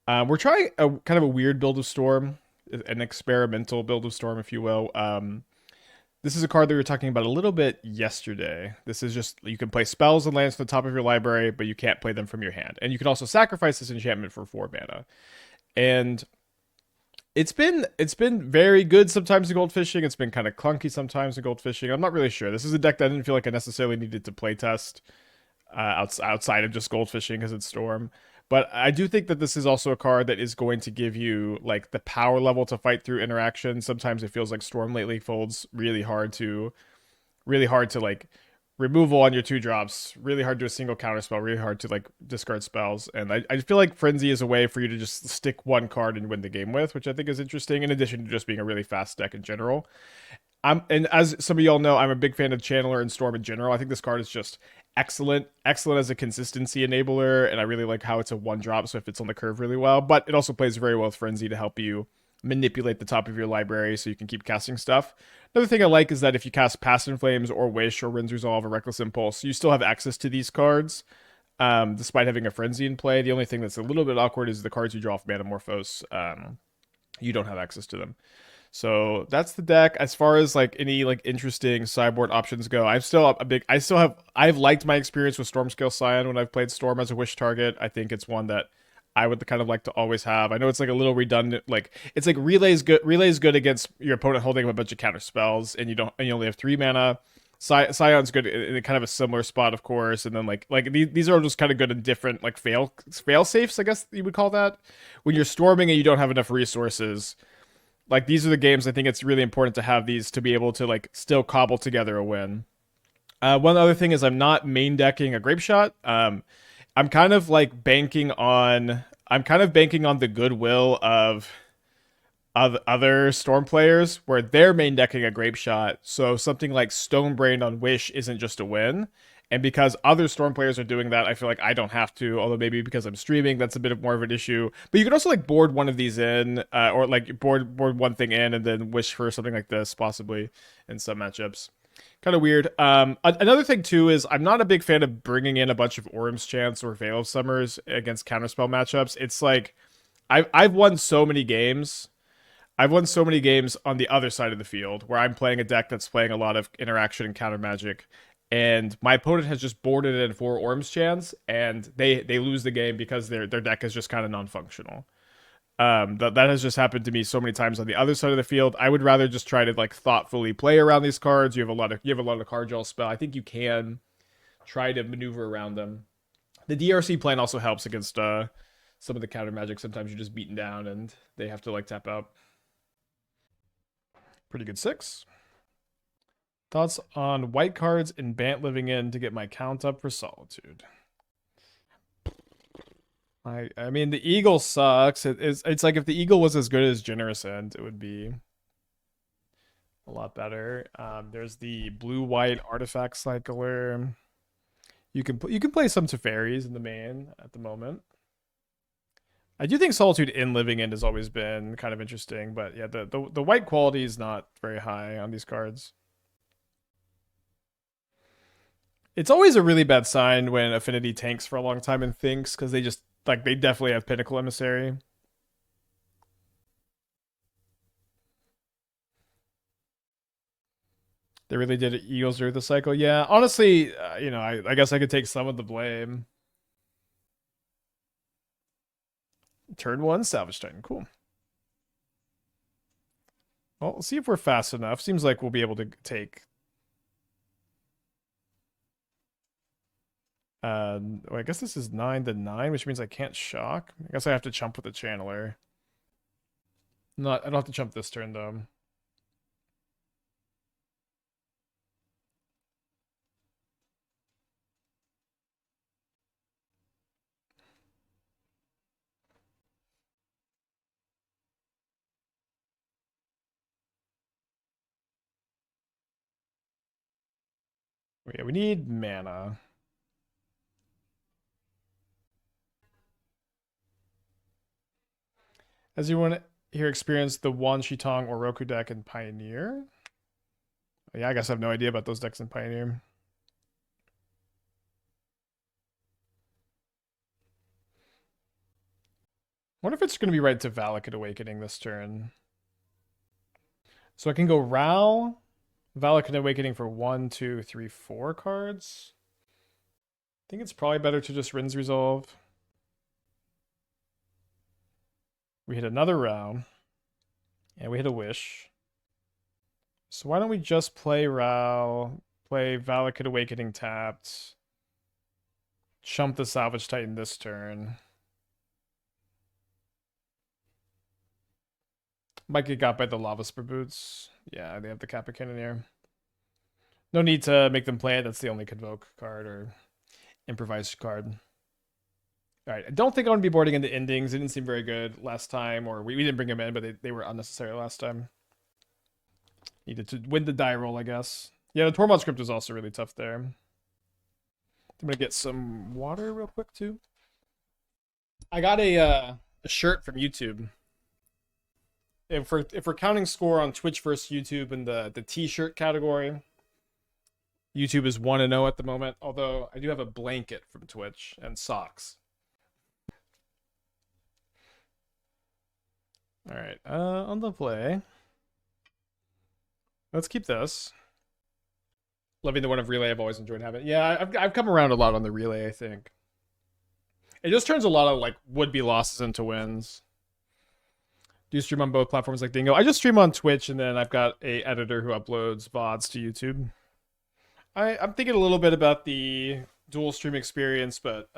We're trying a kind of a weird build of Storm, an experimental build of Storm, if you will. This is a card that we were talking about a little bit yesterday. This is just you can play spells and lands from the top of your library, but you can't play them from your hand. And you can also sacrifice this enchantment for 4 mana. And it's been very good sometimes in gold fishing. It's been kind of clunky sometimes in gold fishing. I'm not really sure. This is a deck that I didn't feel like I necessarily needed to play test outside of just gold fishing because it's Storm. But I do think that this is also a card that is going to give you like the power level to fight through interaction. Sometimes it feels like Storm lately folds really hard to like removal on your 2 drops, really hard to do a single counter spell, really hard to like discard spells. And I feel like Frenzy is a way for you to just stick one card and win the game with, which I think is interesting, in addition to just being a really fast deck in general. And as some of y'all know, I'm a big fan of Channeler and Storm in general. I think this card is just excellent as a consistency enabler, and I really like how it's a 1 drop, so it fits on the curve really well. But it also plays very well with Frenzy to help you manipulate the top of your library so you can keep casting stuff. Another thing I like is that if you cast Past in Flames or Wish or Wren's Resolve or Reckless Impulse, you still have access to these cards, despite having a Frenzy in play. The only thing that's a little bit awkward is the cards you draw off Manamorphose. You don't have access to them. So that's the deck. As far as like any like interesting sideboard options go, I'm still a big. I've liked my experience with Stormscale Scion when I've played Storm as a wish target. I think it's one that I would kind of like to always have. I know it's like a little redundant. Like it's like Relay's good. Relay's good against your opponent holding a bunch of counter spells, and you only have 3 mana. Scion's good in kind of a similar spot, of course, and then like these are just kind of good in different like fail safes, I guess you would call that. When you're storming and you don't have enough resources, like these are the games I think it's really important to have these to be able to like still cobble together a win. One other thing is I'm not main decking a Grapeshot. I'm kind of like banking on the goodwill of other Storm players where they're main decking a Grapeshot. So something like Stonebrain on Wish isn't just a win. And because other Storm players are doing that, I feel like I don't have to. Although maybe because I'm streaming, that's a bit of more of an issue. But you could also like board one of these in, or like board one thing in, and then wish for something like this, possibly in some matchups. Kind of weird. Another thing too is I'm not a big fan of bringing in a bunch of Orim's Chants or Veil of Summers against counterspell matchups. It's like I've won so many games. I've won so many games on the other side of the field where I'm playing a deck that's playing a lot of interaction and counter magic, and my opponent has just boarded in 4 Orim's Chants, and they lose the game because their deck is just kind of non-functional. That has just happened to me so many times on the other side of the field. I would rather just try to like thoughtfully play around these cards. You have a lot of card draw spell. I think you can try to maneuver around them. The DRC plan also helps against some of the counter magic. Sometimes you're just beaten down and they have to like tap out. Pretty good 6. Thoughts on white cards and Bant living in to get my count up for Solitude? I mean the Eagle sucks. It's like if the Eagle was as good as Generous End, it would be a lot better. There's the blue white artifact cycler. You can play some Teferis in the main at the moment. I do think Solitude in Living End has always been kind of interesting, but yeah, the white quality is not very high on these cards. It's always a really bad sign when Affinity tanks for a long time and thinks, because they definitely have Pinnacle Emissary. They really did Eagles through the cycle. Yeah, honestly, I guess I could take some of the blame. Turn 1, Salvage Titan. Cool. Well, we'll see if we're fast enough. Seems like we'll be able to take. Well, I guess this is 9 to 9, which means I can't shock. I guess I have to chump with the Channeler. I don't have to chump this turn though. Yeah, we need mana. Has anyone here experienced the Wan Shitong or Roku deck in Pioneer? Yeah, I guess I have no idea about those decks in Pioneer. Wonder if it's going to be right to Valakut Awakening this turn. So I can go Ral, Valakut Awakening for 1, 2, 3, 4 cards. I think it's probably better to just Wrenn's Resolve. We hit another Ral. And we hit a Wish. So why don't we just play Ral, play Valakut Awakening tapped, chump the Salvage Titan this turn. Might get got by the Lava Spur Boots. Yeah, they have the Kappa Cannoneer. No need to make them play it. That's the only Convoke card or improvised card. Alright, I don't think I want to be boarding into endings. They didn't seem very good last time, or we didn't bring them in, but they were unnecessary last time. Needed to win the die roll, I guess. Yeah, the Tormod script was also really tough there. I'm gonna get some water real quick too. I got a shirt from YouTube. If we're counting score on Twitch versus YouTube in the t-shirt category, YouTube is 1-0 at the moment. Although I do have a blanket from Twitch and socks. All right, on the play. Let's keep this. Loving the one of Relay. I've always enjoyed having. Yeah, I've come around a lot on the Relay, I think. It just turns a lot of like would-be losses into wins. Do you stream on both platforms like Dingo? I just stream on Twitch, and then I've got a editor who uploads VODs to YouTube. I'm thinking a little bit about the dual stream experience, but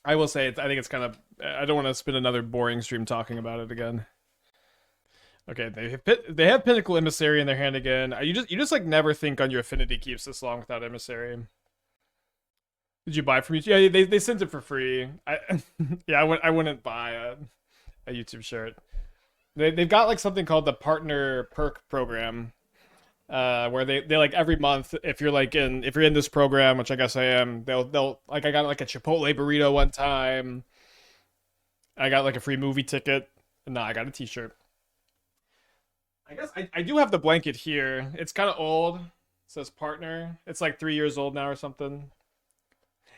I will say I think it's kind of. I don't want to spend another boring stream talking about it again. Okay, they have Pinnacle Emissary in their hand again. You just like never think on your affinity keeps this long without Emissary. Did you buy from YouTube? Yeah, they sent it for free. I wouldn't buy a YouTube shirt. They've got like something called the Partner Perk Program, where they like every month if you're in this program, which I guess I am, they'll like I got like a Chipotle burrito one time. I got like a free movie ticket. No, I got a t-shirt. I guess I do have the blanket here. It's kind of old. It says partner. It's like 3 years old now or something.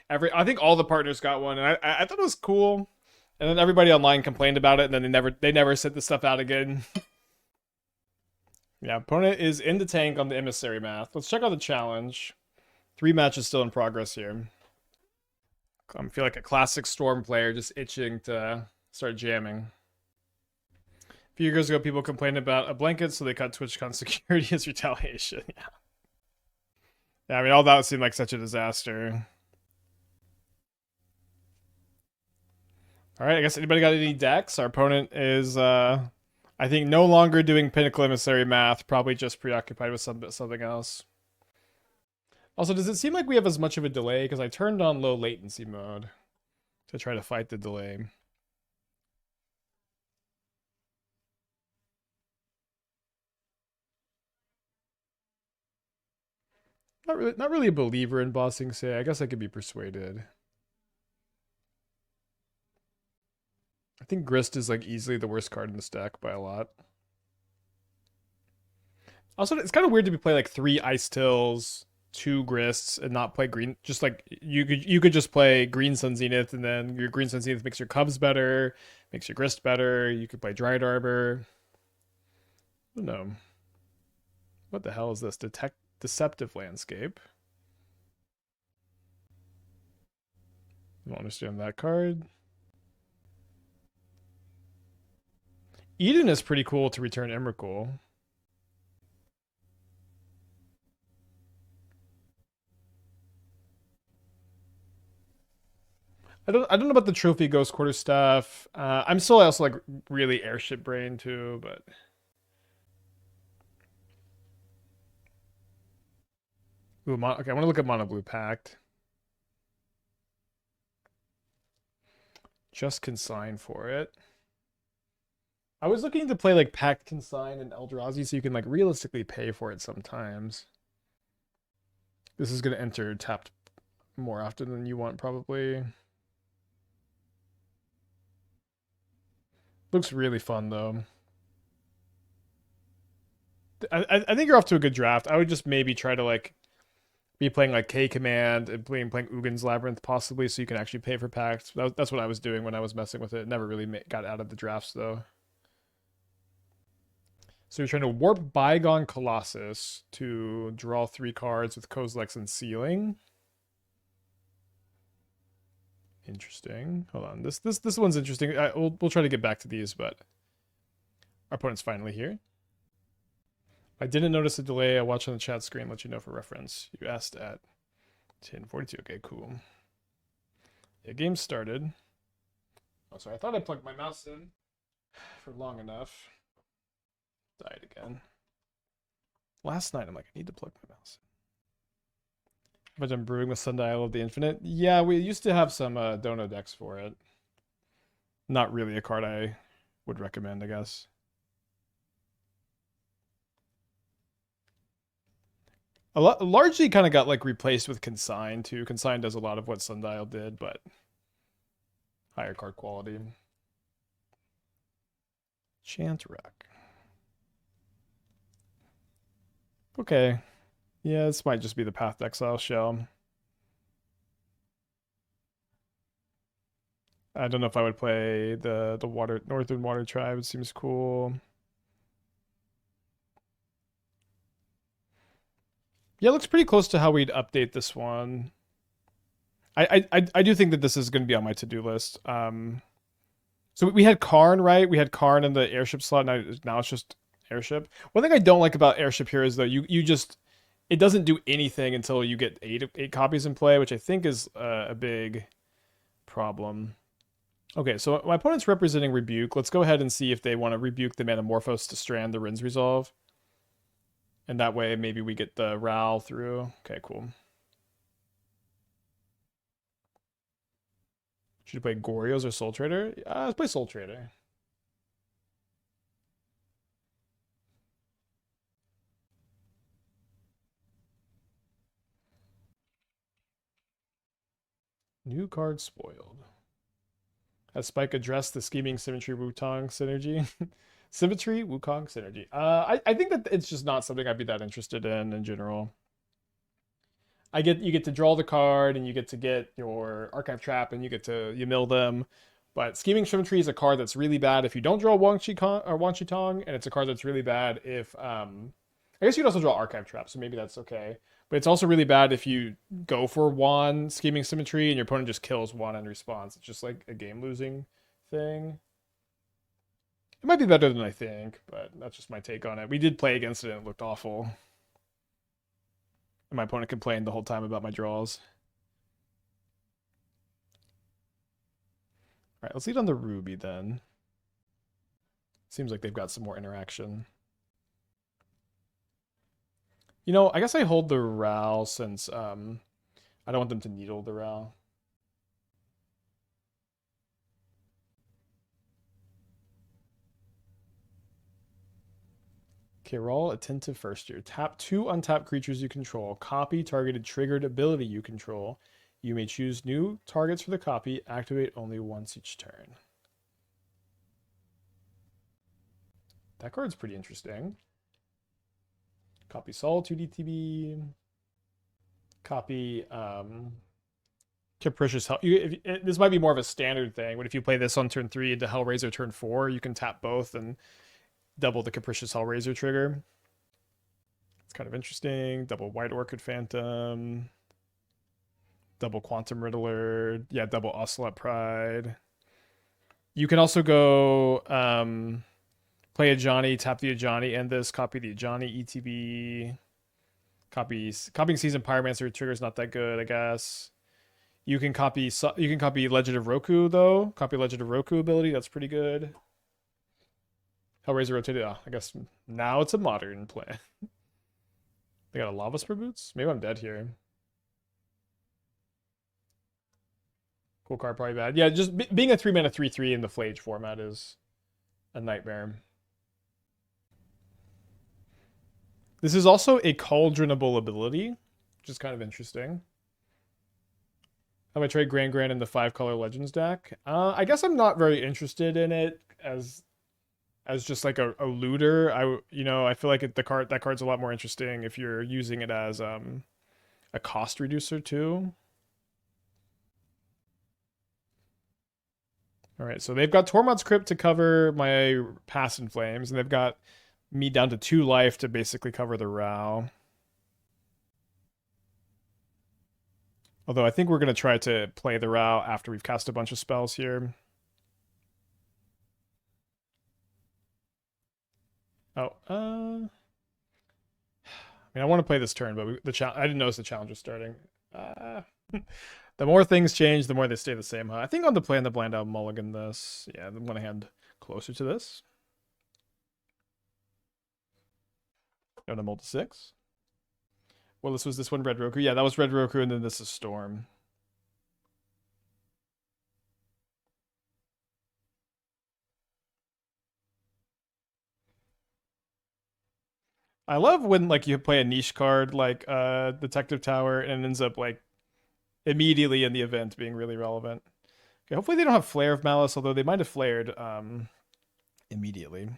I think all the partners got one, and I thought it was cool. And then everybody online complained about it, and then they never sent the stuff out again. Yeah, opponent is in the tank on the emissary math. Let's check out the challenge. 3 matches still in progress here. I feel like a classic Storm player just itching to start jamming. A few years ago, people complained about a blanket, so they cut TwitchCon security as retaliation. Yeah. Yeah, I mean, all that seemed like such a disaster. All right, I guess anybody got any decks? Our opponent is, I think, no longer doing Pinnacle Emissary math, probably just preoccupied with something else. Also, does it seem like we have as much of a delay? Because I turned on low latency mode to try to fight the delay. Not really a believer in bossing say. I guess I could be persuaded. I think Grist is like easily the worst card in this deck by a lot. Also, it's kind of weird to play like 3 Ice Tills, 2 Grists, and not play green. Just like you could just play Green Sun Zenith, and then your Green Sun Zenith makes your Cubs better, makes your Grist better. You could play Dryad Arbor. I don't know. What the hell is this? Deceptive Landscape. I don't understand that card. Eden is pretty cool to return Emrakul. I don't know about the Trophy Ghost Quarter stuff. I'm still also like really airship brain too, but ooh, okay, I want to look at Mono Blue Pact. Just consign for it. I was looking to play like Pact Consign and Eldrazi so you can like realistically pay for it sometimes. This is going to enter tapped more often than you want probably. Looks really fun though. I think you're off to a good draft. I would just maybe try to like be playing like K Command and playing Ugin's Labyrinth possibly, so you can actually pay for packs. That's what I was doing when I was messing with it. Never really got out of the drafts though. So you're trying to warp Bygone Colossus to draw 3 cards with Kozilek's and Sealing. Interesting. Hold on. This one's interesting. We'll try to get back to these, but our opponent's finally here. I didn't notice a delay. I watched on the chat screen. Let you know for reference. You asked at 10:42. Okay, cool. Yeah, game started. Oh, sorry. I thought I plugged my mouse in for long enough. Died again. Last night, I'm like, I need to plug my mouse in. But I'm brewing with Sundial of the Infinite. Yeah, we used to have some Dono decks for it. Not really a card I would recommend, I guess. Largely kind of got like replaced with Consign too. Consign does a lot of what Sundial did, but higher card quality. Chant Rack. Okay. Yeah, this might just be the Path to Exile shell. I don't know if I would play the Northern Water Tribe. It seems cool. Yeah, it looks pretty close to how we'd update this one. I do think that this is going to be on my to-do list. So we had Karn, right? We had Karn in the airship slot. Now it's just airship. One thing I don't like about airship here is though you just it doesn't do anything until you get eight copies in play, which I think is a big problem. Okay, so my opponent's representing Rebuke. Let's go ahead and see if they want to rebuke the Manamorphose to strand the Wrenn's Resolve. And that way, maybe we get the Ral through. Okay, cool. Should you play Gorios or Soul Trader? Let's play Soul Trader. New card spoiled. Has Spike addressed the scheming Symmetry Wukong synergy? Symmetry Wukong synergy. I think that it's just not something I'd be that interested in general. You get to draw the card and you get to get your Archive Trap and you mill them. But Scheming Symmetry is a card that's really bad if you don't draw Wang Chi Tong, and it's a card that's really bad if I guess you could also draw Archive Trap, so maybe that's okay. But it's also really bad if you go for Juan Scheming Symmetry and your opponent just kills Juan in response. It's just like a game losing thing. It might be better than I think, but that's just my take on it. We did play against it and it looked awful. And my opponent complained the whole time about my draws. Alright, let's lead on the Ruby then. Seems like they've got some more interaction. You know, I guess I hold the Ral since I don't want them to needle the Ral. Okay, roll Attentive first year. Tap 2 untapped creatures you control. Copy targeted triggered ability you control. You may choose new targets for the copy. Activate only once each turn. That card's pretty interesting. Copy Solitude ETB. Copy Capricious Hell. This might be more of a standard thing, but if you play this on turn 3 into Hellraiser turn 4, you can tap both and double the Capricious Hellraiser trigger. It's kind of interesting. Double White Orchid Phantom. Double Quantum Riddler. Yeah, double Ocelot Pride. You can also go play a Johnny, tap the Ajani, end this, copy the Ajani ETB. Copying Season Pyromancer trigger's not that good, I guess. You can copy Legend of Roku though. Copy Legend of Roku ability, that's pretty good. Hellraiser rotated. Oh, I guess now it's a modern play. They got a Lava Spur Boots? Maybe I'm dead here. Cool card, probably bad. Yeah, just being a 3-mana 3/3 in the Flage format is a nightmare. This is also a Cauldronable ability, which is kind of interesting. How I trade Grand in the 5-color Legends deck? I guess I'm not very interested in it as just like a looter. I feel like that card's a lot more interesting if you're using it as a cost reducer too. All right, so they've got Tormod's Crypt to cover my Past in Flames, and they've got me down to 2 life to basically cover the Row. Although I think we're going to try to play the Row after we've cast a bunch of spells here. Oh, I mean, I want to play this turn, but I didn't notice the challenge was starting. The more things change, the more they stay the same, huh? I think on the play in the blind, I'll mulligan this. Yeah, I'm going to hand closer to this. Go to multi 6. Well, this was this one Red Roku. Yeah, that was Red Roku, and then this is Storm. I love when like you play a niche card like Detective Tower and it ends up like immediately in the event being really relevant. Okay, hopefully they don't have Flare of Malice, although they might have flared immediately.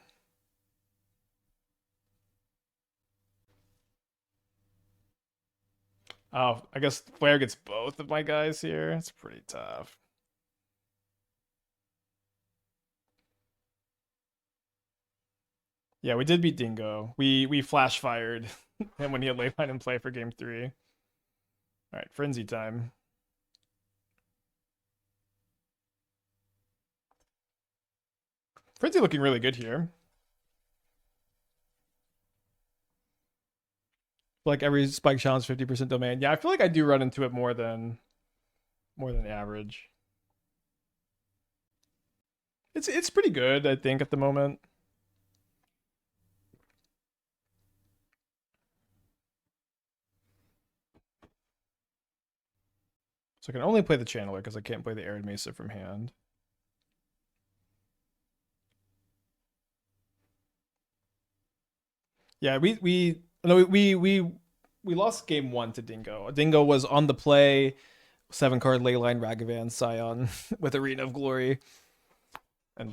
Oh, I guess Flare gets both of my guys here. It's pretty tough. Yeah, we did beat Dingo. We flash fired him when he had Leyline in play for game 3. All right, Frenzy time. Frenzy looking really good here. Like every spike challenge 50% domain. Yeah, I feel like I do run into it more than average. It's pretty good, I think, at the moment. So I can only play the Channeler because I can't play the Arid Mesa from hand. Yeah, we lost game 1 to Dingo. Dingo was on the play, 7-card Leyline Ragavan Scion with Arena of Glory, and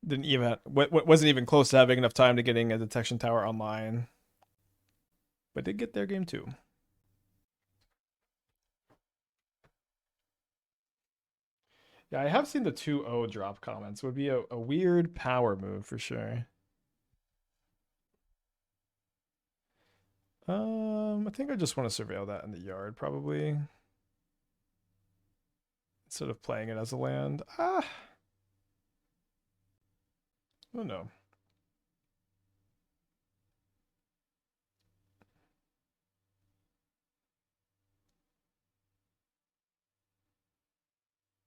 didn't even wasn't even close to having enough time to getting a detection tower online, but did get there game 2. Yeah, I have seen the 2-0 drop comments. Would be a weird power move for sure. I think I just want to surveil that in the yard probably, instead of playing it as a land. I don't know.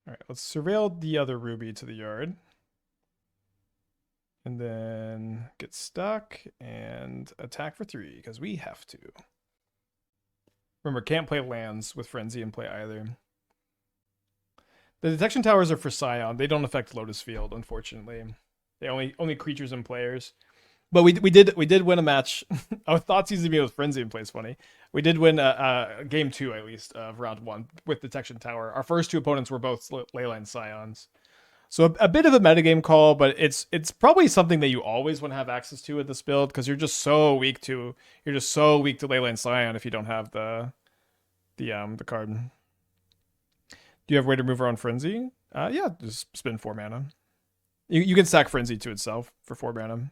All right, let's surveil the other Ruby to the yard. And then get stuck and attack for 3, because we have to. Remember, can't play lands with Frenzy and play either. The detection towers are for Scion. They don't affect Lotus Field, unfortunately. They only creatures and players. But we did win a match. I thought season me with Frenzy in play is funny. We did win game 2 at least of round 1 with detection tower. Our first 2 opponents were both Leyline Scions. So a bit of a metagame call, but it's probably something that you always want to have access to with this build, because you're just so weak to Leyline Scion if you don't have the card. Do you have a way to move around Frenzy? Yeah, just spend 4 mana. You can sack Frenzy to itself for 4 mana.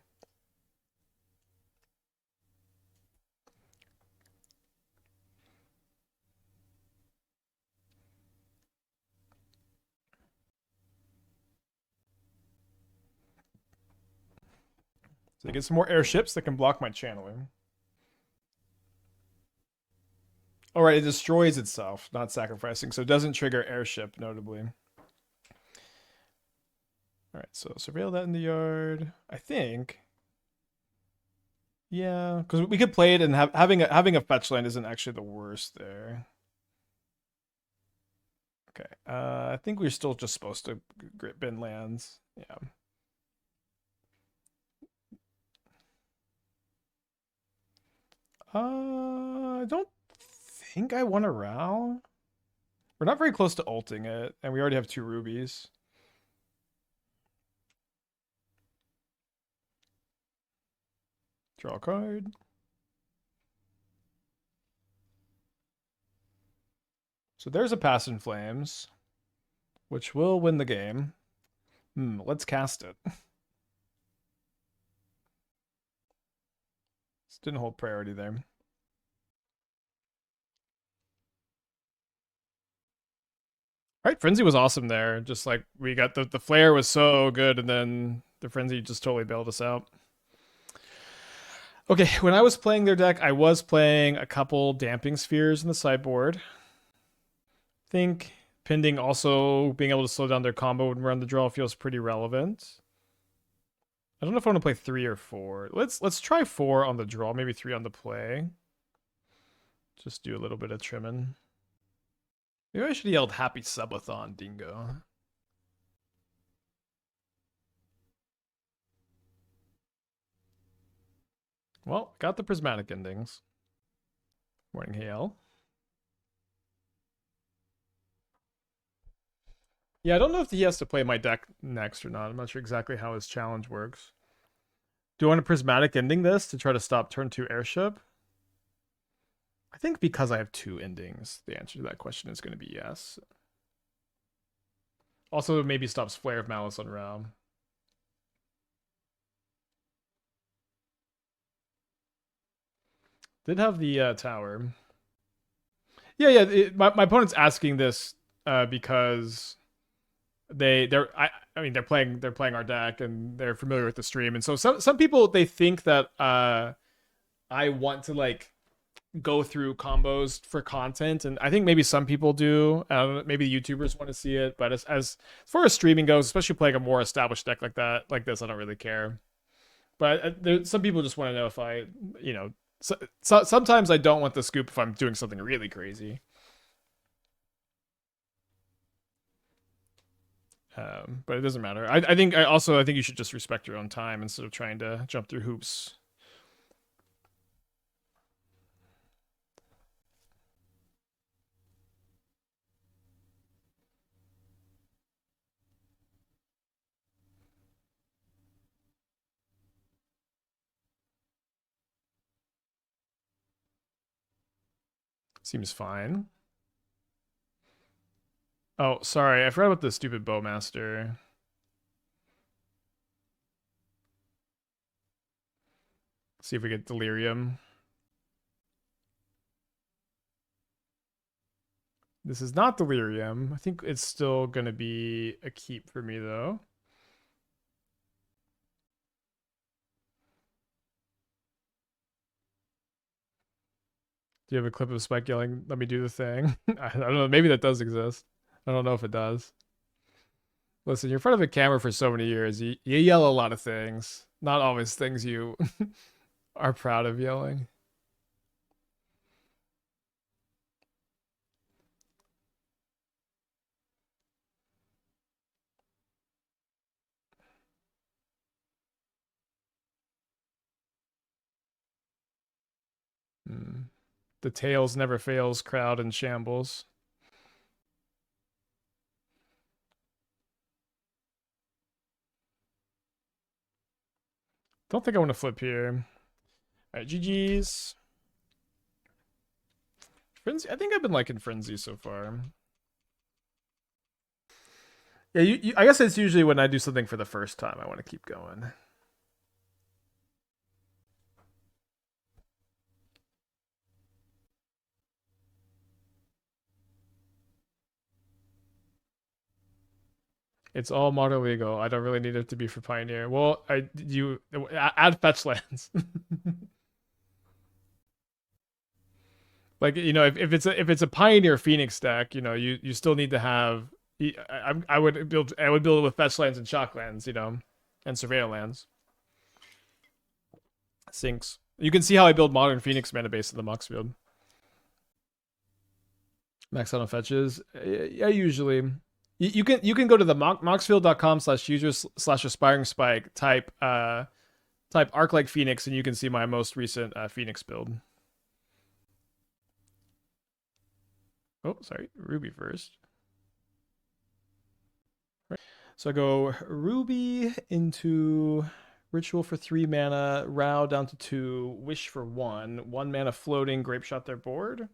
So you get some more airships that can block my channeling. All right, it destroys itself, not sacrificing, so it doesn't trigger airship, notably. All right, so surveil that in the yard. I think. Yeah, because we could play it and having a fetch land isn't actually the worst there. Okay, I think we're still just supposed to bin lands. Yeah. I don't think I want to Row. We're not very close to ulting it, and we already have 2 rubies. Draw a card. So there's a Pass in Flames, which will win the game. Let's cast it. This didn't hold priority there. Right, Frenzy was awesome there. Just like we got the flare was so good, and then the Frenzy just totally bailed us out. Okay, when I was playing their deck, I was playing a couple Damping Spheres in the sideboard. I think Pending also being able to slow down their combo when we're on the draw feels pretty relevant. I don't know if I want to play 3 or 4. Let's try 4 on the draw, maybe 3 on the play. Just do a little bit of trimming. Maybe I should have yelled Happy Subathon, Dingo. Well, got the Prismatic Endings. Morning Hail. Yeah, I don't know if he has to play my deck next or not. I'm not sure exactly how his challenge works. Do I want a Prismatic Ending this to try to stop turn 2 Airship? I think because I have 2 endings, the answer to that question is going to be yes. Also, maybe stops Flare of Malice on Realm. Did have the tower. Yeah. My opponent's asking this because they're playing our deck and they're familiar with the stream, and so some people they think that I want to like go through combos for content, and I think maybe some people do. Maybe YouTubers want to see it, but as far as streaming goes, especially playing a more established deck like this, I don't really care. But some people just want to know if I, sometimes I don't want the scoop if I'm doing something really crazy. But it doesn't matter. I think you should just respect your own time instead of trying to jump through hoops. Seems fine. Oh, sorry, I forgot about the stupid Bowmaster. See if we get Delirium. This is not Delirium. I think it's still gonna be a keep for me though. Do you have a clip of Spike yelling, "Let me do the thing"? I don't know. Maybe that does exist. I don't know if it does. Listen, you're in front of a camera for so many years. You yell a lot of things. Not always things you are proud of yelling. The tails never fails crowd in shambles. Don't think I want to flip here. All right, GG's. Frenzy. I think I've been liking Frenzy so far. Yeah, I guess it's usually when I do something for the first time, I want to keep going. It's all modern legal. I don't really need it to be for Pioneer. Well, you add fetch lands. Like if it's a Pioneer Phoenix deck, you still need to have. I would build it with fetch lands and shock lands, and surveil lands. Sinks. You can see how I build modern Phoenix mana base in the Mox field. Max out on fetches. Yeah, usually. You can go to the moxfield.com/users/aspiring spike, type arc like Phoenix, and you can see my most recent Phoenix build. Oh, sorry, Ruby first. Right. So I go Ruby into Ritual for 3 mana, Row down to 2, Wish for 1 mana floating, Grapeshot their board.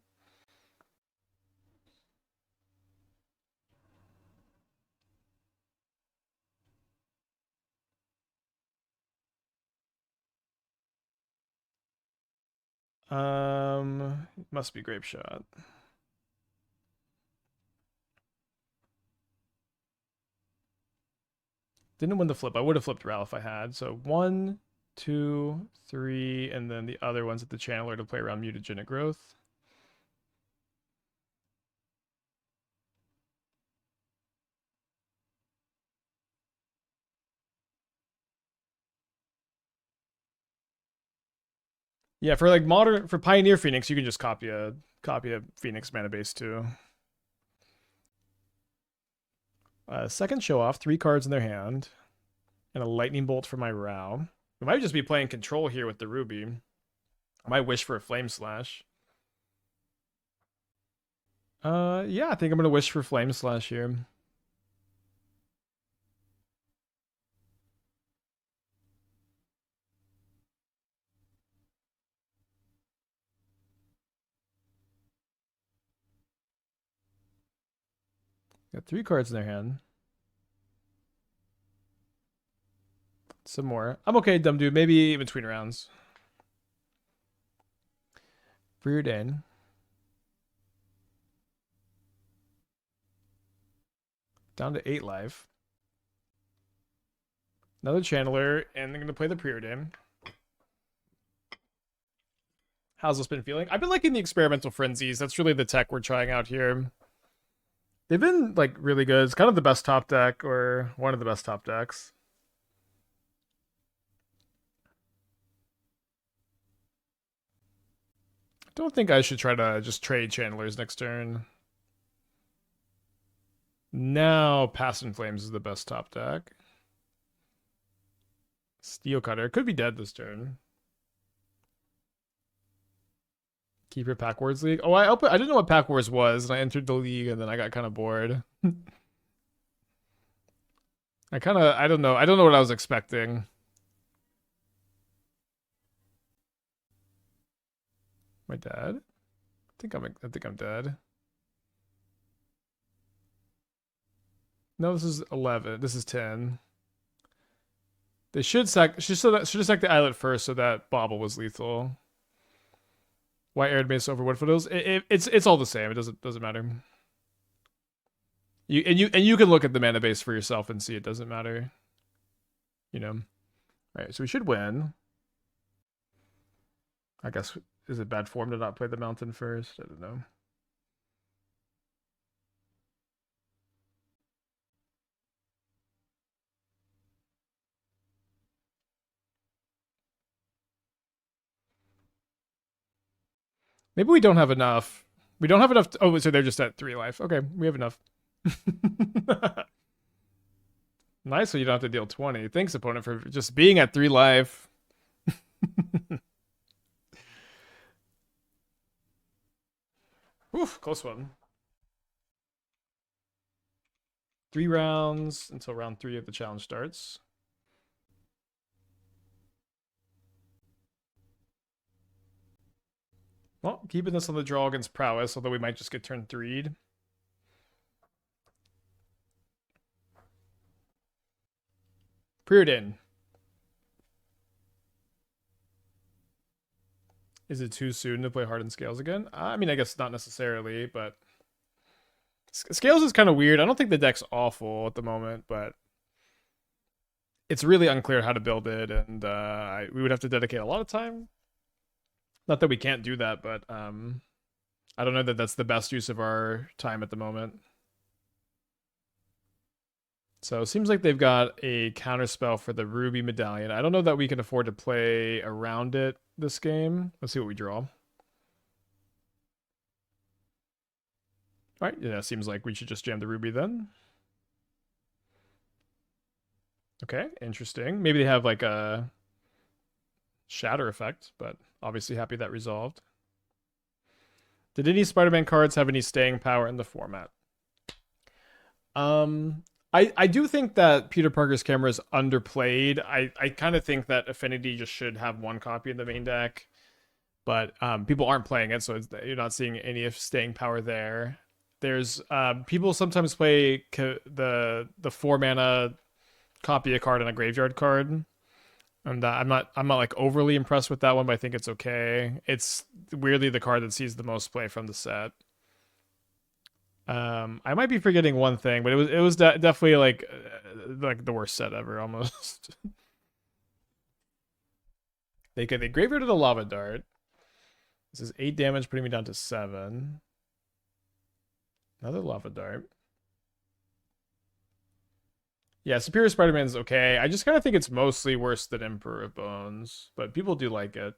Must be Grapeshot. Didn't win the flip. I would have flipped Ral if I had. So 1, 2, 3, and then the other one's at the channeler to play around mutagenic growth. Yeah, for like modern for Pioneer Phoenix, you can just copy a Phoenix mana base too. Second show off, 3 cards in their hand, and a lightning bolt for my Rao. We might just be playing control here with the Ruby. I might wish for a Flame Slash. Yeah, I think I'm gonna wish for Flame Slash here. Got 3 cards in their hand. Some more. I'm okay, dumb dude. Maybe in between rounds. Preordain. Down to 8 life. Another channeler, and they're gonna play the Preordain. How's this been feeling? I've been liking the experimental frenzies. That's really the tech we're trying out here. They've been like really good. It's kind of the best top deck, or one of the best top decks. I don't think I should try to just trade channelers next turn. Now, Past in Flames is the best top deck. Steel Cutter could be dead this turn. Keeper Pack Wars League. Oh, I didn't know what Pack Wars was, and I entered the league, and then I got kind of bored. I don't know what I was expecting. My dad? I think I'm dead. No, this is 11. This is 10. They should have sacked the islet first, so that Bobble was lethal. Why Arid Mesa over Wood Foothills? It's all the same. It doesn't matter. You can look at the mana base for yourself and see it doesn't matter. You know. All right, so we should win. I guess, is it bad form to not play the mountain first? I don't know. Maybe we don't have enough. We don't have enough. Oh, so they're just at 3 life. Okay, we have enough. Nice, so you don't have to deal 20. Thanks, opponent, for just being at 3 life. Oof, close one. 3 rounds until round 3 of the challenge starts. Well, keeping this on the draw against Prowess, although we might just get turn 3'd. Preordain. Is it too soon to play Hardened Scales again? I mean, I guess not necessarily, but Scales is kind of weird. I don't think the deck's awful at the moment, but it's really unclear how to build it, and we would have to dedicate a lot of time. Not that we can't do that, but I don't know that that's the best use of our time at the moment. So it seems like they've got a counterspell for the Ruby Medallion. I don't know that we can afford to play around it this game. Let's see what we draw. All right, yeah, seems like we should just jam the Ruby then. Okay, interesting. Maybe they have like a shatter effect, but obviously happy that resolved. Did any Spider-Man cards have any staying power in the format? I do think that Peter Parker's camera is underplayed. I kind of think that Affinity just should have 1 copy in the main deck, but people aren't playing it, so you're not seeing any of staying power there. There's people sometimes play the 4 mana copy a card and a graveyard card. And I'm not like overly impressed with that one, but I think it's okay. It's weirdly the card that sees the most play from the set. I might be forgetting one thing, but it was definitely like the worst set ever almost. They graveyarded a lava dart. This is 8 damage, putting me down to 7. Another lava dart. Yeah, Superior Spider-Man is okay. I just kind of think it's mostly worse than Emperor of Bones, but people do like it.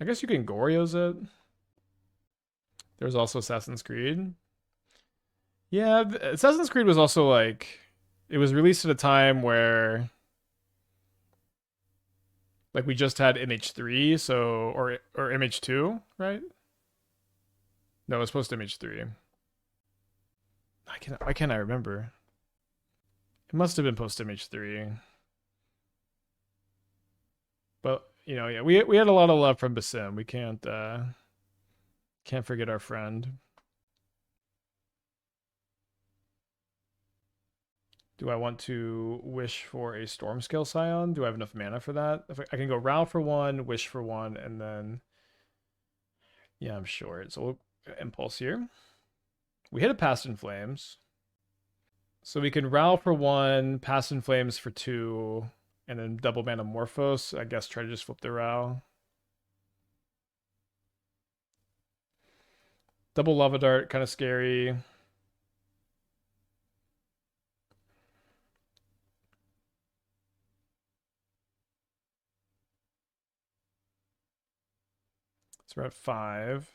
I guess you can Goryo's it. There's also Assassin's Creed. Yeah, Assassin's Creed was also like it was released at a time where like we just had MH3, so or MH2, right? No, it was post MH3. Why can't I remember? It must have been post MH3. But yeah, we had a lot of love from Basim. We can't forget our friend. Do I want to wish for a Stormscale Scion? Do I have enough mana for that? If I can go Row for 1, wish for 1, and then yeah, I'm short. So we'll impulse here. We hit a Past in Flames. So we can Row for 1, Past in Flames for 2, and then double Manamorphose. I guess try to just flip the Row. Double Lava Dart, kind of scary. So we're at 5.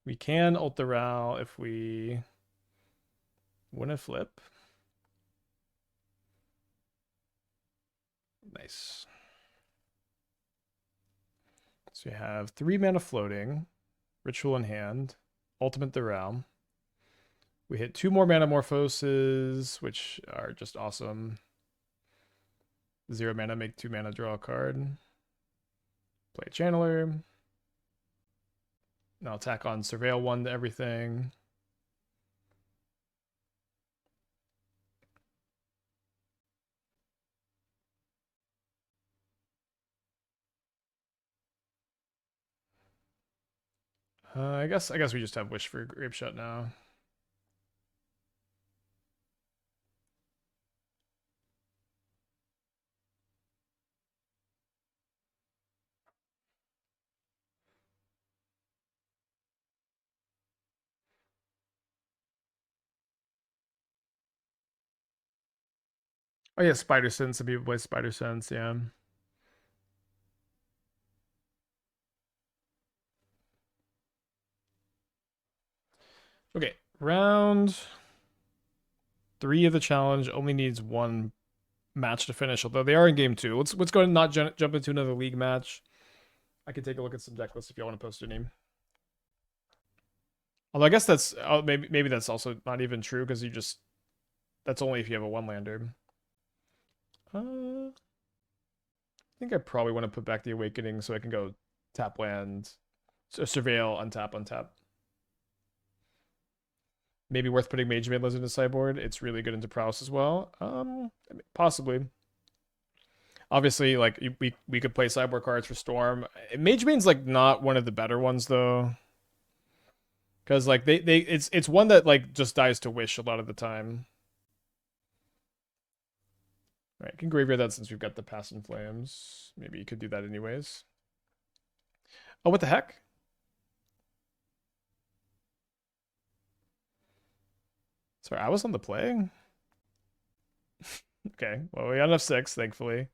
We can ult the Row if we win a flip. Nice. So we have 3 mana floating, Ritual in hand, Ultimate the Realm. We hit 2 more Manamorphoses, which are just awesome. 0 mana, make 2 mana, draw a card. Play Channeler. Now attack on Surveil 1 to everything. I guess we just have Wish for Grapeshot now. Oh yeah, Spider Sense. Some people play Spider Sense, yeah. Okay, round 3 of the challenge only needs 1 match to finish, although they are in game 2. Let's go ahead and not jump into another league match. I can take a look at some deck lists if you want to post a name. Although I guess that's maybe that's also not even true because that's only if you have a 1-lander. I think I probably want to put back the Awakening so I can go tap land, surveil, untap. Maybe worth putting Mage Maidens into sideboard. It's really good into prowess as well. Possibly. Obviously, like we could play sideboard cards for Storm. Mage Main's like not one of the better ones though, because like it's one that like just dies to wish a lot of the time. All right, can graveyard that since we've got the Past in Flames. Maybe you could do that anyways. Oh, what the heck? Sorry, I was on the play. Okay, well we got enough 6, thankfully.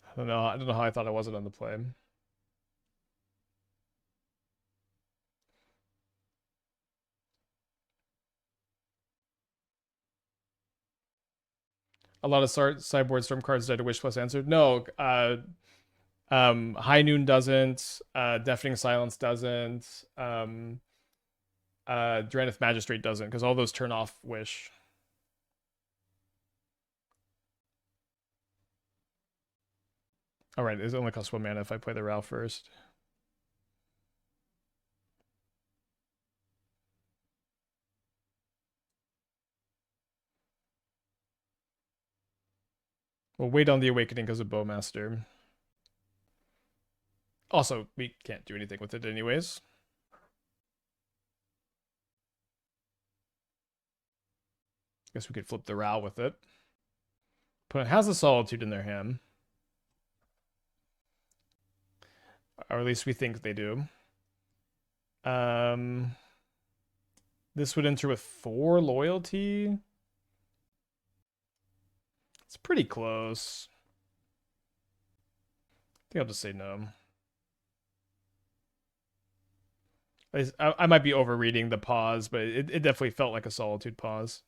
I don't know how I thought I wasn't on the play. A lot of sideboard Storm cards died to Wish plus answered. No, High Noon doesn't. Deafening Silence doesn't. Dranith Magistrate doesn't, because all those turn off Wish. Alright, it only costs 1 mana if I play the Ralph first. We'll wait on the Awakening because of Bowmaster. Also, we can't do anything with it anyways. Guess we could flip the Ral with it. Opponent has a Solitude in their hand. Or at least we think they do. This would enter with 4 loyalty. It's pretty close. I think I'll just say no. I might be overreading the pause, but it definitely felt like a Solitude pause.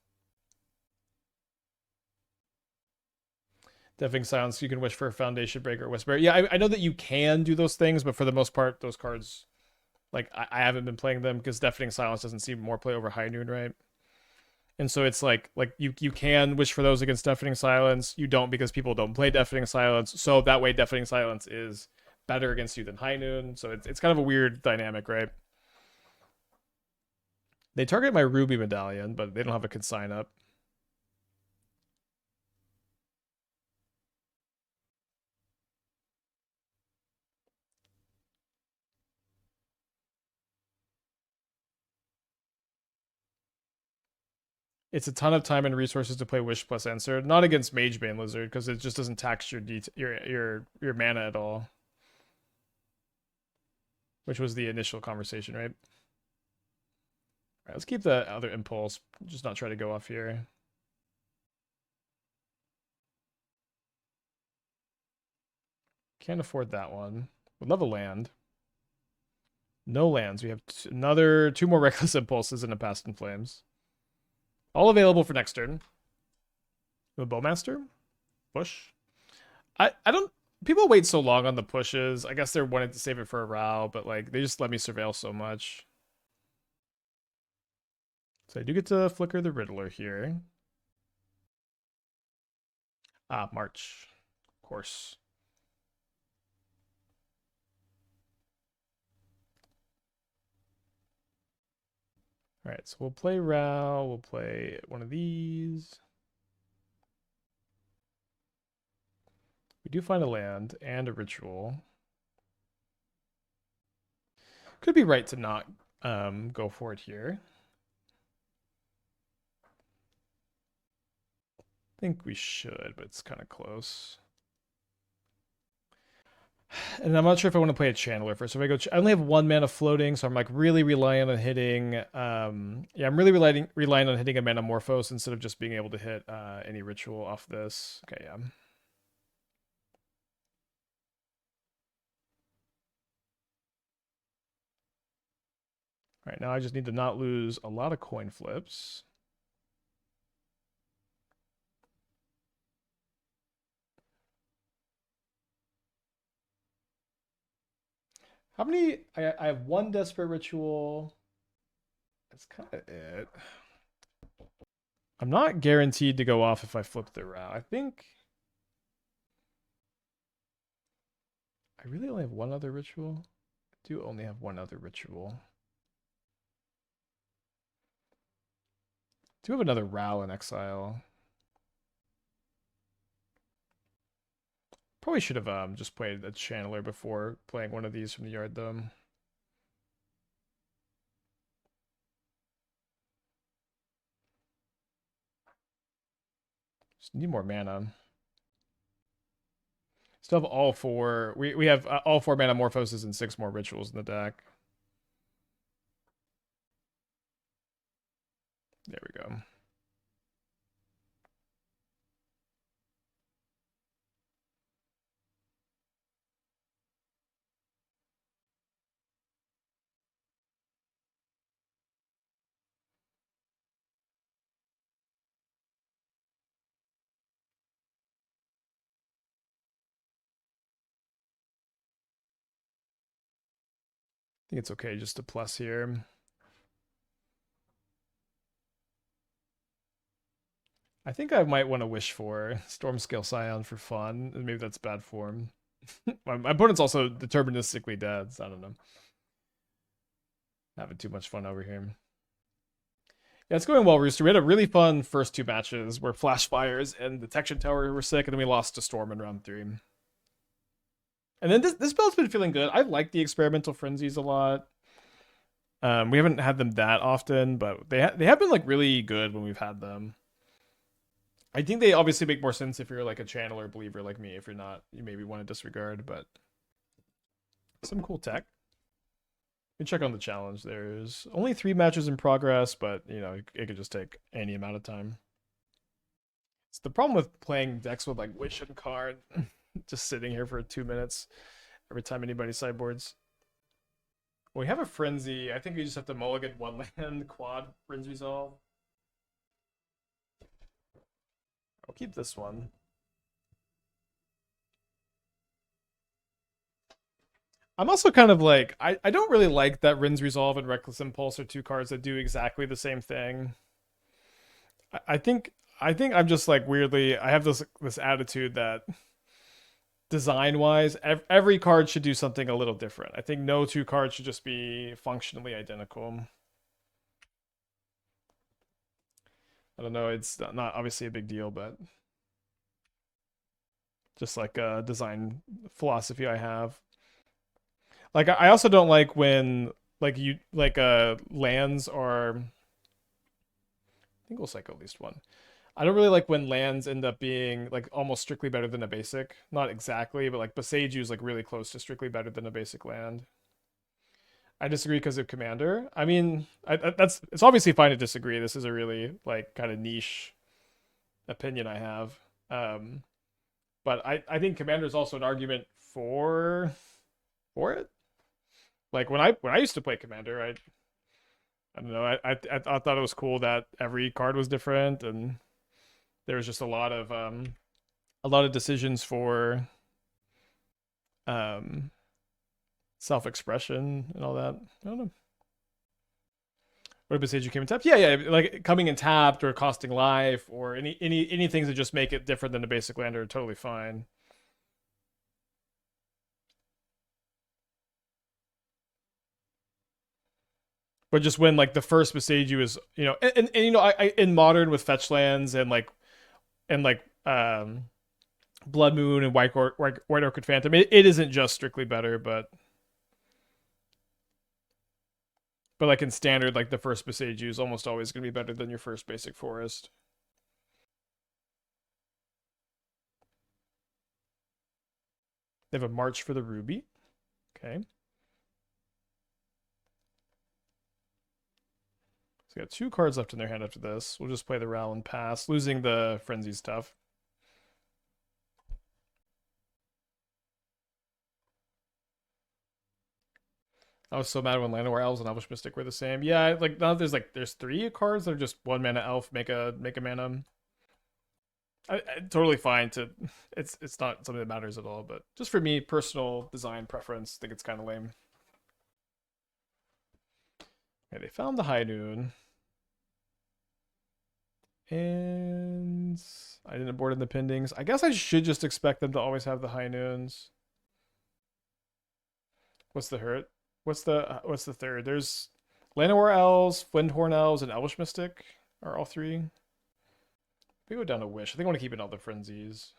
Deafening Silence, you can wish for a Foundation Breaker or Whisper. Yeah, I know that you can do those things, but for the most part, those cards, like, I haven't been playing them because Deafening Silence doesn't seem more play over High Noon, right? And so it's like you can wish for those against Deafening Silence. You don't because people don't play Deafening Silence. So that way, Deafening Silence is better against you than High Noon. So it's kind of a weird dynamic, right? They target my Ruby Medallion, but they don't have a consign up. It's a ton of time and resources to play Wish plus Answer. Not against Magebane Lizard because it just doesn't tax your mana at all. Which was the initial conversation, right? All right, let's keep the other impulse. Just not try to go off here. Can't afford that one. Would love a land. No lands. We have another 2 more Reckless Impulses and a Past in Flames. All available for next turn. The Bowmaster? Push? I don't... People wait so long on the pushes. I guess they're wanting to save it for a Ral, but like they just let me surveil so much. So I do get to flicker the Riddler here. March. Of course. All right, so we'll play Ral. We'll play one of these. We do find a land and a ritual. Could be right to not go for it here. I think we should, but it's kind of close. And I'm not sure if I want to play a Channeler first. So if I go, I only have 1 mana floating, so I'm like really relying on hitting. Yeah, I'm really relying on hitting a Manamorphose instead of just being able to hit any ritual off this. Okay, yeah. All right, now I just need to not lose a lot of coin flips. How many? I have 1 Desperate Ritual. That's kind of it. I'm not guaranteed to go off if I flip the route. I think I really only have 1 other ritual. I do only have 1 other ritual. I do have another Ral in exile. Probably should have just played a Channeler before playing one of these from the yard though. Just need more mana. Still have all 4. We have all 4 Manamorphoses and 6 more rituals in the deck. There we go. I think it's okay just to plus here. I think I might want to wish for Stormscale Scion for fun. Maybe that's bad form. My opponent's also deterministically dead, so I don't know. Having too much fun over here. Yeah, it's going well, Rooster. We had a really fun first two matches where Flash Fires and Detection Tower were sick, and then we lost to Storm in round 3. And then this build's been feeling good. I like the Experimental Frenzies a lot. We haven't had them that often, but they have been like really good when we've had them. I think they obviously make more sense if you're like a channeler believer like me. If you're not, you maybe want to disregard, but some cool tech. You can check on the challenge. There's only 3 matches in progress, but you know, it could just take any amount of time. It's the problem with playing decks with like Wish and Card, just sitting here for 2 minutes every time anybody sideboards. Well, we have a Frenzy. I think we just have to mulligan 1 land, quad, Frenzy Resolve. I'll keep this one. I'm also kind of like, I don't really like that Wrenn's Resolve and Reckless Impulse are 2 cards that do exactly the same thing. I think I'm just like weirdly, I have this attitude that design wise, every card should do something a little different. I think no 2 cards should just be functionally identical. I don't know, it's not obviously a big deal, but just like a design philosophy I have. Like I also don't like when like you like lands are, I think we'll cycle at least one. I don't really like when lands end up being like almost strictly better than a basic. Not exactly, but like Boseiju is like really close to strictly better than a basic land. I disagree because of Commander. I mean, it's obviously fine to disagree. This is a really like kind of niche opinion I have. But I think Commander is also an argument for it. Like when I used to play Commander, I don't know. I thought it was cool that every card was different, and there was just a lot of decisions for um self-expression and all that. I don't know. What if you came in tapped? Yeah, like coming in tapped or costing life or any things that just make it different than a basic lander are totally fine. But just when like the first Boseiju is, you know, and you know, I in modern with fetch lands and like Blood Moon and White Orchid Phantom, it isn't just strictly better, but like in standard, like the first Boseiju is almost always going to be better than your first basic forest. They have a March for the Ruby. Okay. So they got 2 cards left in their hand after this. We'll just play the Ral and pass. Losing the Frenzy's tough. I was so mad when Llanowar Elves and Elvish Mystic were the same. Yeah, like now there's 3 cards that are just 1 mana elf, make a mana. Totally fine to, it's not something that matters at all, but just for me, personal design preference, I think it's kind of lame. Okay, they found the High Noon. And I didn't board in the pendings. I guess I should just expect them to always have the High Noons. What's the hurt? What's the third? There's Llanowar Elves, Flindhorn Elves, and Elvish Mystic are all 3. We go down to Wish. I think I want to keep in all the Frenzies.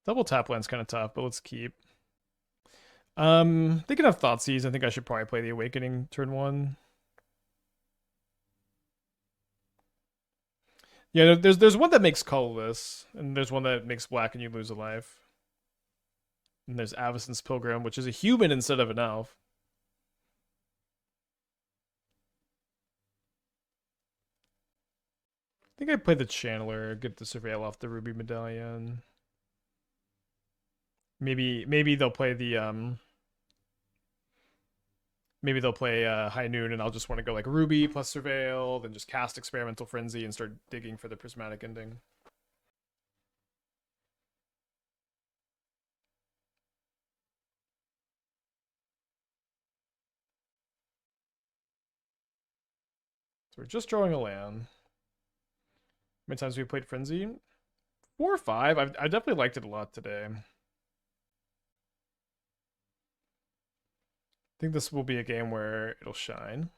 Double tap land's kind of tough, but let's keep. They can have Thoughtseize. I think I should probably play the Awakening turn 1. Yeah, there's one that makes colorless, and there's one that makes black and you lose a life. And there's Avacyn's Pilgrim, which is a human instead of an elf. I think I play the Channeler, get the Surveil off the Ruby Medallion. Maybe they'll play the maybe they'll play High Noon, and I'll just want to go like Ruby plus Surveil, then just cast Experimental Frenzy and start digging for the Prismatic Ending. So we're just drawing a land. How many times have we played Frenzy? 4 or 5. I definitely liked it a lot today. think this will be a game where it'll shine.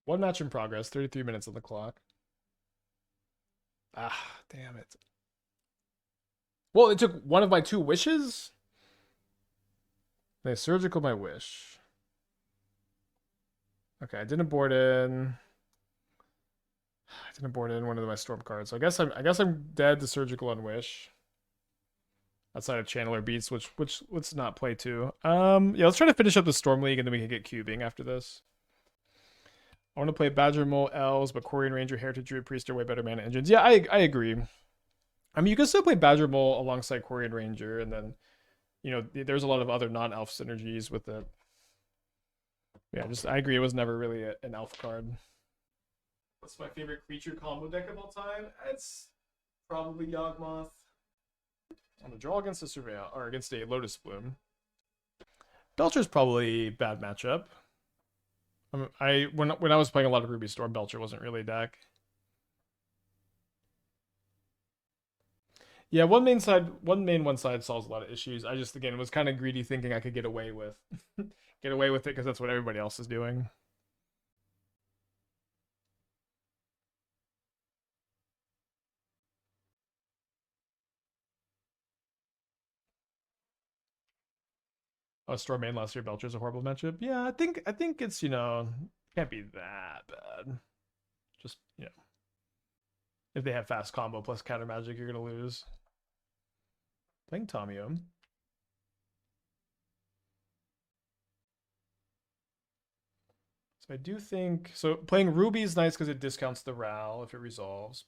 One match in progress, 33 minutes on the clock. Ah, damn it. Well, it took one of my two wishes? They surgical my wish. Okay, I didn't board in. I didn't board in one of my storm cards. So I guess I'm dead to surgical on wish. Outside of Channeler Beats, which let's not play too. Yeah, let's try to finish up the Storm League and then we can get cubing after this. I want to play Badger Mole Elves, but Quarian Ranger, Heritage Druid Priest are way better mana engines. Yeah, I agree. I mean, you can still play Badger Mole alongside Quarian Ranger, and then there's a lot of other non-elf synergies with it. Yeah, I agree. It was never really an elf card. What's my favorite creature combo deck of all time? It's probably Yawgmoth. On the draw against a Surveil or against a Lotus Bloom. Belcher's probably bad matchup. When I was playing a lot of Ruby Storm, Belcher wasn't really a deck. Yeah, one side solves a lot of issues. I just again was kind of greedy, thinking I could get away with it because that's what everybody else is doing. Oh, Storm main last year, Belcher's a horrible matchup. Yeah, I think it's can't be that bad. Just if they have fast combo plus counter magic, you're gonna lose. Playing Tamiyo. So I do think playing Ruby is nice because it discounts the Ral if it resolves.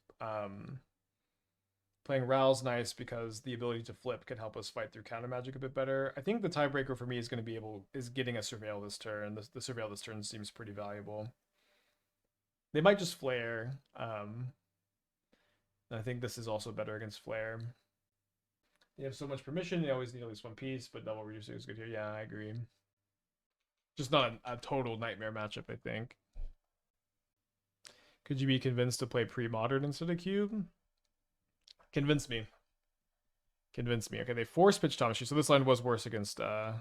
Playing Ral's nice because the ability to flip can help us fight through counter magic a bit better. I think the tiebreaker for me is going to be getting a Surveil this turn. The Surveil this turn seems pretty valuable. They might just flare. I think this is also better against flare. They have so much permission, they always need at least one piece, but double reducing is good here. Yeah, I agree. Just not a total nightmare matchup, I think. Could you be convinced to play pre-modern instead of cube? Convince me. Convince me. Okay, they force pitch Thomas. So this line was worse against that.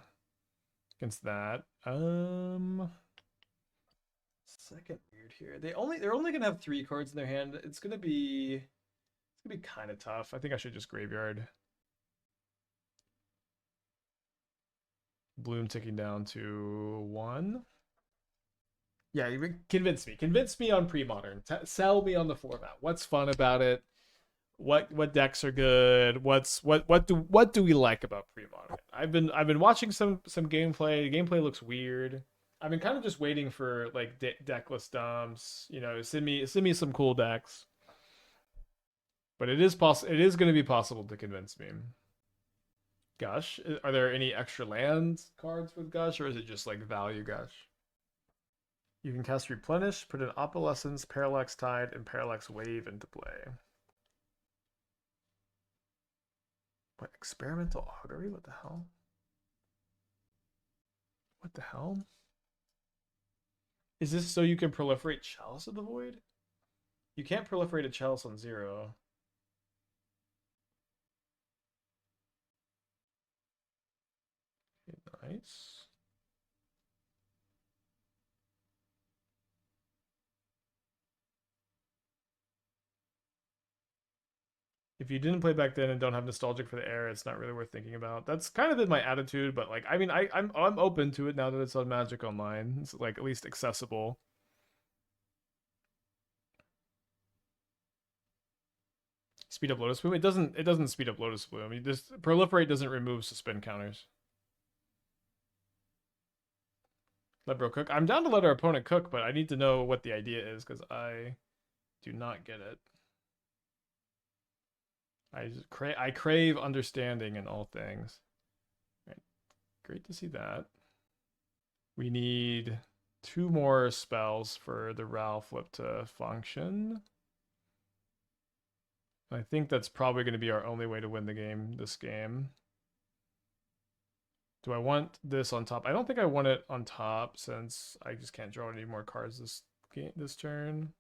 Second weird here. They're only gonna have 3 cards in their hand. It's gonna be kind of tough. I think I should just graveyard. Bloom ticking down to 1. Yeah, convince me. Convince me on pre-modern. Sell me on the format. What's fun about it? What decks are good? What do we like about pre-modern? I've been watching some gameplay. The gameplay looks weird. I've been kind of just waiting for like deckless dumps. Send me some cool decks. But it is going to be possible to convince me. Gush, are there any extra land cards with Gush, or is it just like value Gush? You can cast Replenish, put an Opalescence, Parallax Tide, and Parallax Wave into play. What, Experimental Augury? What the hell? What the hell? Is this so you can proliferate Chalice of the Void? You can't proliferate a Chalice on 0. Okay, nice. If you didn't play back then and don't have nostalgic for the era, it's not really worth thinking about. That's kind of been my attitude, but like, I mean, I'm open to it now that it's on Magic Online. It's like at least accessible. Speed up Lotus Bloom. It doesn't speed up Lotus Bloom. You just proliferate doesn't remove suspend counters. Let bro cook. I'm down to let our opponent cook, but I need to know what the idea is because I do not get it. I crave understanding in all things. Right. Great to see that. We need 2 more spells for the Ral flip to function. I think that's probably going to be our only way to win the game this game. Do I want this on top? I don't think I want it on top since I just can't draw any more cards this turn.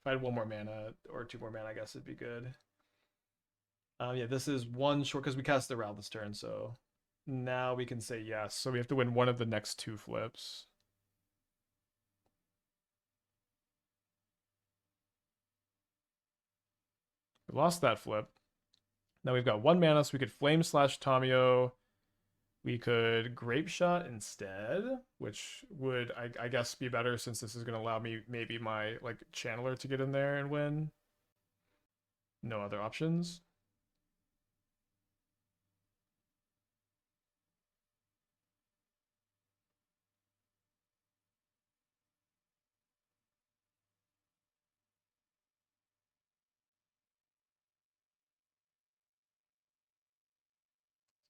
If I had 1 more mana or 2 more mana, I guess it'd be good. Yeah, this is 1 short because we cast the Ral this turn, so now we can say yes. So we have to win 1 of the next 2 flips. We lost that flip. Now we've got 1 mana, so we could Flame Slash Tamio. We could Grapeshot instead, which would, I guess, be better since this is going to allow me maybe my like Channeler to get in there and win. No other options.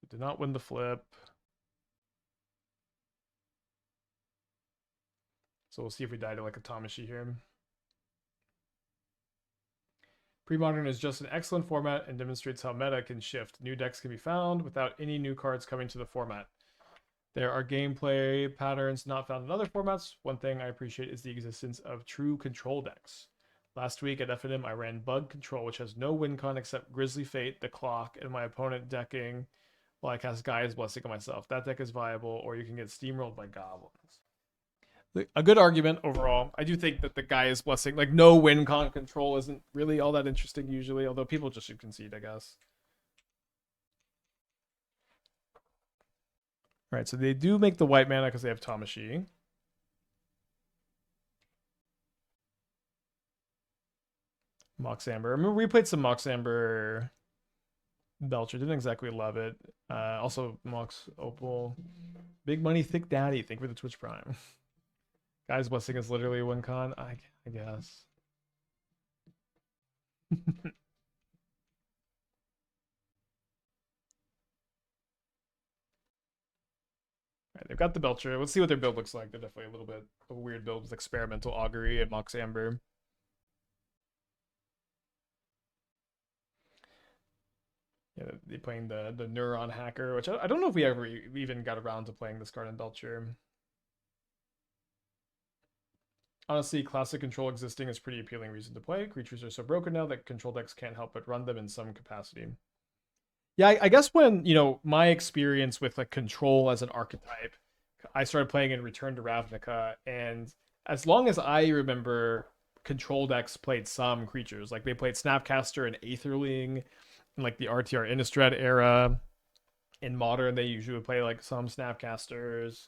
So did not win the flip. So we'll see if we die to like a Tamashi here. Pre-Modern is just an excellent format and demonstrates how meta can shift. New decks can be found without any new cards coming to the format. There are gameplay patterns not found in other formats. One thing I appreciate is the existence of true control decks. Last week at FNM, I ran Bug Control, which has no win con except Grisly Fate, the Clock, and my opponent decking while I cast Gaia's Blessing on myself. That deck is viable, or you can get steamrolled by goblins. A good argument overall. I do think that the Gaia's Blessing, like no win con control, isn't really all that interesting usually, although people just should concede, I guess. All right, so they do make the white mana because they have Tamashi. Mox Amber. I remember we played some Mox Amber Belcher. Didn't exactly love it. Also, Mox Opal. Big Money Thick Daddy. Thank you for the Twitch Prime. Guy's Blessing is literally one con. I guess. Right, they've got the Belcher. Let's see what their build looks like. They're definitely a little bit of a weird build with Experimental Augury and Mox Amber. Yeah, they're playing the Neuron Hacker, which I don't know if we ever even got around to playing this card in Belcher. Honestly, classic control existing is pretty appealing reason to play. Creatures are so broken now that control decks can't help but run them in some capacity. Yeah, I guess when, my experience with like control as an archetype, I started playing in Return to Ravnica, and as long as I remember, control decks played some creatures. Like they played Snapcaster and Aetherling in like the RTR Innistrad era. In Modern, they usually would play like some Snapcasters.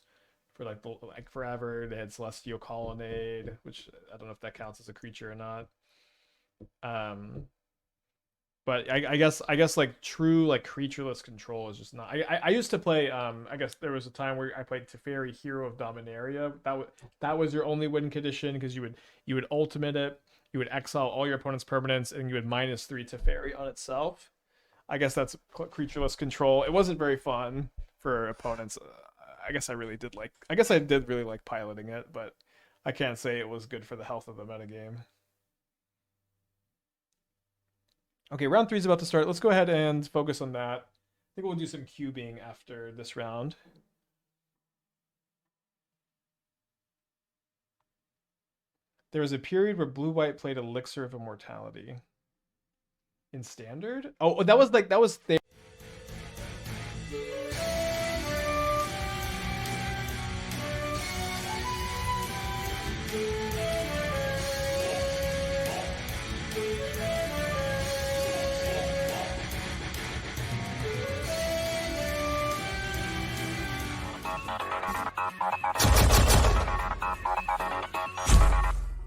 For like forever, they had Celestial Colonnade, which I don't know if that counts as a creature or not. But I guess like true like creatureless control is just not. I used to play. I guess there was a time where I played Teferi, Hero of Dominaria. That was your only win condition because you would ultimate it, you would exile all your opponent's permanents, and you would -3 Teferi on itself. I guess that's creatureless control. It wasn't very fun for opponents. I guess I did really like piloting it, but I can't say it was good for the health of the metagame. Okay, round 3 is about to start. Let's go ahead and focus on that. I think we'll do some cubing after this round. There was a period where blue-white played Elixir of Immortality. In Standard? Oh, that was